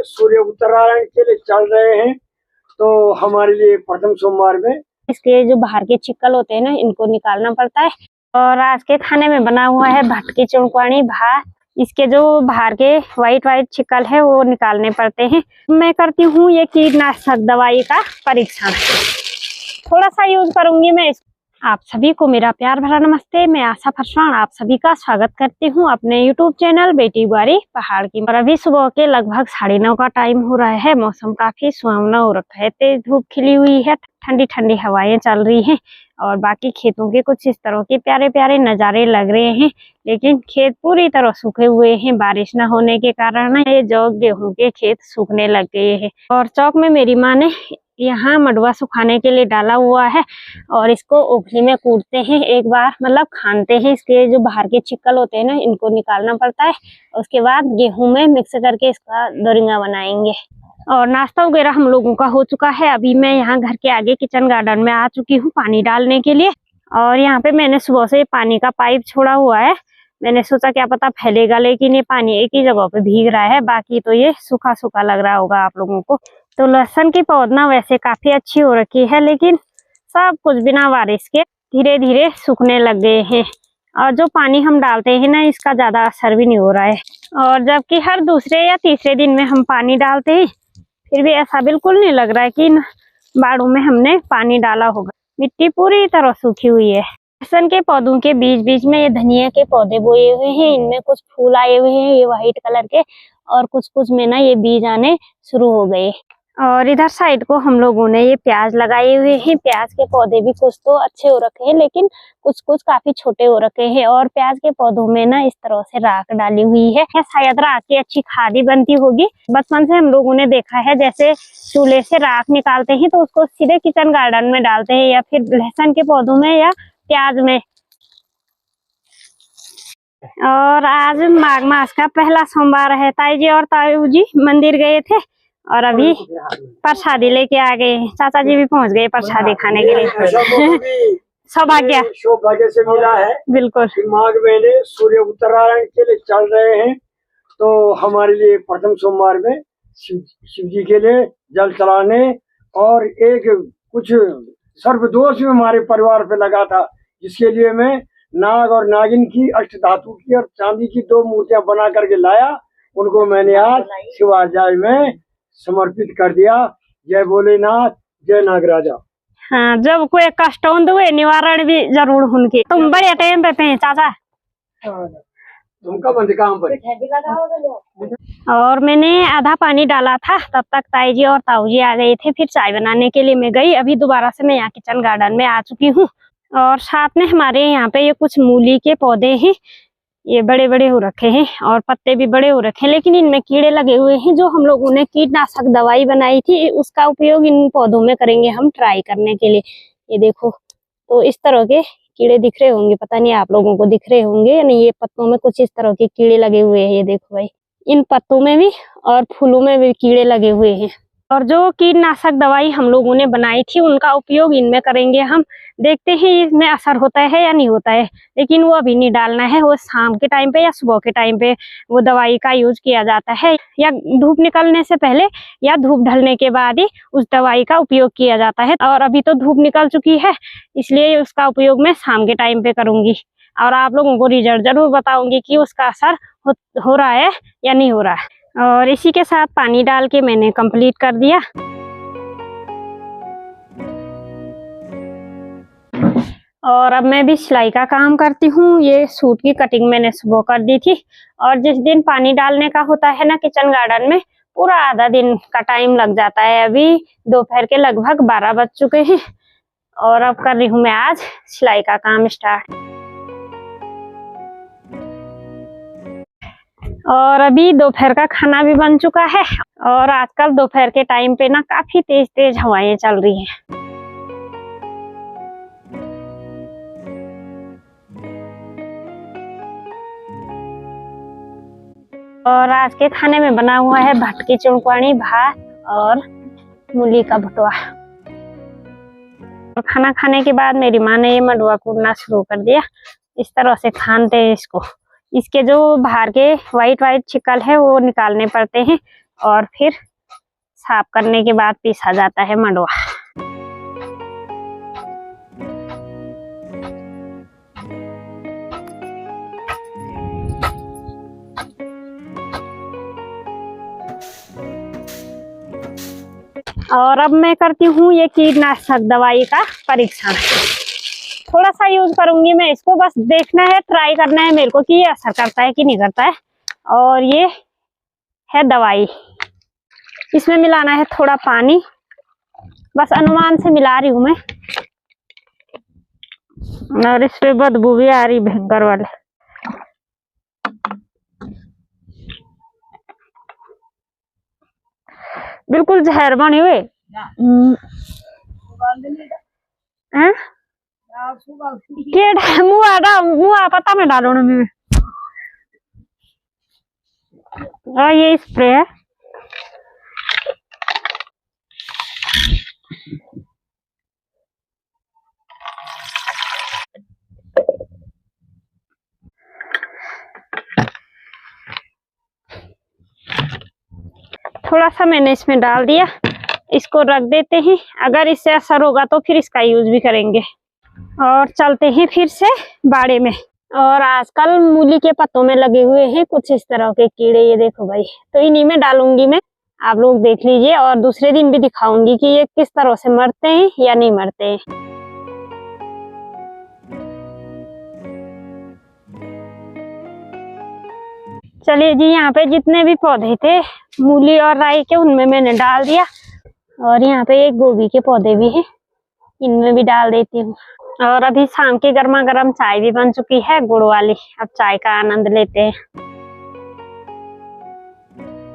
सूर्य उत्तरायण के लिए चल रहे हैं, तो हमारे लिए प्रथम सोमवार में इसके जो बाहर के छिक्कल होते हैं ना, इनको निकालना पड़ता है। और आज के खाने में बना हुआ है भटकी चुनकुआनी भात। इसके जो बाहर के वाइट छिक्कल है वो निकालने पड़ते हैं। मैं करती हूँ ये कीटनाशक दवाई का परीक्षण, थोड़ा सा यूज करूंगी मैं। आप सभी को मेरा प्यार भरा नमस्ते। मैं आशा फरसान आप सभी का स्वागत करती हूँ अपने YouTube चैनल बेटी बुआरी पहाड़ की। और अभी सुबह के लगभग 9:30 का टाइम हो रहा है। मौसम काफी सुहावना हो रखा है, तेज धूप खिली हुई है, ठंडी ठंडी हवाएं चल रही हैं और बाकी खेतों के कुछ इस तरह के प्यारे प्यारे नज़ारे लग रहे हैं। लेकिन खेत पूरी तरह सूखे हुए हैं, बारिश न होने के कारण ये जौ गेहूं के खेत सूखने लग गए हैं। और चौक में मेरी माँ ने यहाँ मडुआ सुखाने के लिए डाला हुआ है और इसको ओखली में कूटते हैं, एक बार मतलब खानते हैं। इसके जो बाहर के छिक्कल होते हैं ना, इनको निकालना पड़ता है। उसके बाद गेहूं में मिक्स करके इसका दोरिंगा बनाएंगे। और नाश्ता वगैरह हम लोगों का हो चुका है। अभी मैं यहाँ घर के आगे किचन गार्डन में आ चुकी हूँ पानी डालने के लिए। और यहाँ पे मैंने सुबह से पानी का पाइप छोड़ा हुआ है। मैंने सोचा क्या पता फैलेगा, लेकिन ये पानी एक ही जगह पे भीग रहा है, बाकी तो ये सूखा सूखा लग रहा होगा आप लोगों को। तो लहसुन की पौधा वैसे काफी अच्छी हो रखी है, लेकिन सब कुछ बिना बारिश के धीरे धीरे सूखने लग गए हैं। और जो पानी हम डालते हैं ना, इसका ज्यादा असर भी नहीं हो रहा है। और जबकि हर दूसरे या तीसरे दिन में हम पानी डालते हैं, फिर भी ऐसा बिल्कुल नहीं लग रहा है कि बाड़ों में हमने पानी डाला होगा। मिट्टी पूरी तरह सूखी हुई है। लहसुन के पौधों के बीच बीच में ये धनिया के पौधे बोए हुए हैं, इनमें कुछ फूल आए हुए हैं ये व्हाइट कलर के, और कुछ कुछ में ना ये बीज आने शुरू हो गए। और इधर साइड को हम लोगों ने ये प्याज लगाए हुए हैं। प्याज के पौधे भी कुछ तो अच्छे हो रखे हैं, लेकिन कुछ कुछ काफी छोटे हो रखे हैं। और प्याज के पौधों में ना इस तरह से राख डाली हुई है, शायद राख की अच्छी खाद बनती होगी। बचपन से हम लोगों ने देखा है, जैसे चूल्हे से राख निकालते हैं तो उसको सीधे किचन गार्डन में डालते हैं, या फिर लहसुन के पौधों में या प्याज में। और आज माघ मास का पहला सोमवार है। ताई जी और ताऊ जी मंदिर गए थे और अभी प्रसादी लेके आ गए। चाचा जी भी पहुंच गए प्रसादी खाने के लिए। सौभाग्य से मिला है बिल्कुल। माघ महीने सूर्य उत्तरायण के लिए चल रहे हैं, तो हमारे लिए प्रथम सोमवार में शिव जी के लिए जल चढ़ाने और एक कुछ सर्पदोष भी हमारे परिवार पे लगा था, जिसके लिए मैं नाग और नागिन की अष्ट धातु की और चांदी की 2 मूर्तियां बना करके लाया। उनको मैंने आज शिवाचार्य में समर्पित कर दिया। जय भोलेनाथ, जय नागराजा। हाँ, जब कोई कष्ट हो तो निवारण भी जरूर उनके। तुम बड़े टाइम पे चाचा, तुमका बंद काम पर। और मैंने आधा पानी डाला था, तब तक ताई जी और ताऊ जी आ गए थे। फिर चाय बनाने के लिए मैं गई। अभी दोबारा से मैं यहाँ किचन गार्डन में आ चुकी हूँ। और साथ में हमारे यहाँ पे ये कुछ मूली के पौधे हैं, ये बड़े बड़े हो रखे हैं और पत्ते भी बड़े हो रखे हैं, लेकिन इनमें कीड़े लगे हुए हैं। जो हम लोगों ने कीटनाशक दवाई बनाई थी, उसका उपयोग इन पौधों में करेंगे हम ट्राई करने के लिए। ये देखो, तो इस तरह के कीड़े दिख रहे होंगे, पता नहीं आप लोगों को दिख रहे होंगे या नहीं। ये पत्तों में कुछ इस तरह के कीड़े लगे हुए हैं, ये देखो भाई, इन पत्तों में भी और फूलों में भी कीड़े लगे हुए हैं। और जो कीटनाशक दवाई हम लोगों ने बनाई थी, उनका उपयोग इनमें करेंगे हम। देखते हैं इसमें असर होता है या नहीं होता है, लेकिन वो अभी नहीं डालना है। वो शाम के टाइम पे या सुबह के टाइम पे वो दवाई का यूज किया जाता है, या धूप निकलने से पहले या धूप ढलने के बाद ही उस दवाई का उपयोग किया जाता है। और अभी तो धूप निकल चुकी है, इसलिए उसका उपयोग मैं शाम के टाइम पे करूंगी और आप लोगों को रिजल्ट जरूर बताऊंगी कि उसका असर हो रहा है या नहीं हो रहा है। और इसी के साथ पानी डाल के मैंने कंप्लीट कर दिया। और अब मैं भी सिलाई का काम करती हूँ। ये सूट की कटिंग मैंने सुबह कर दी थी। और जिस दिन पानी डालने का होता है ना किचन गार्डन में, पूरा आधा दिन का टाइम लग जाता है। अभी दोपहर के लगभग 12 बज चुके हैं और अब कर रही हूँ मैं आज सिलाई का काम स्टार्ट। और अभी दोपहर का खाना भी बन चुका है। और आजकल दोपहर के टाइम पे ना काफी तेज तेज हवाएं चल रही हैं। और आज के खाने में बना हुआ है भटकी चुनकुआनी भात और मूली का भुटवा। और खाना खाने के बाद मेरी माँ ने ये मडुआ कूटना शुरू कर दिया। इस तरह से खानते हैं इसको। इसके जो बाहर के वाइट छिक्कल है वो निकालने पड़ते हैं। और फिर साफ करने के बाद पीसा जाता है मंडुआ। और अब मैं करती हूँ ये कीटनाशक दवाई का परीक्षण। थोड़ा सा यूज करूंगी मैं इसको, बस देखना है, ट्राई करना है मेरे को कि ये असर करता है कि नहीं करता है। और ये है दवाई, इसमें मिलाना है थोड़ा पानी, बस अनुमान से मिला रही हूँ मैं। और इस पे बदबू भी आ रही भयंकर वाले। बिल्कुल जहर बने हुए। मुँह पता में डालो ना मैं। और ये स्प्रे है। थोड़ा सा मैंने इसमें डाल दिया, इसको रख देते हैं। अगर इससे असर होगा तो फिर इसका यूज भी करेंगे। और चलते हैं फिर से बाड़े में। और आजकल मूली के पत्तों में लगे हुए हैं कुछ इस तरह के कीड़े, ये देखो भाई। तो इन्हीं में डालूंगी मैं, आप लोग देख लीजिए। और दूसरे दिन भी दिखाऊंगी कि ये किस तरह से मरते हैं या नहीं मरते हैं। चलिए जी, यहाँ पे जितने भी पौधे थे मूली और राई के, उनमें मैंने डाल दिया। और यहाँ पे एक गोभी के पौधे भी हैं, इनमें भी डाल देती हूँ। और अभी शाम की गर्मा गर्म चाय भी बन चुकी है गुड़ वाली। अब चाय का आनंद लेते हैं।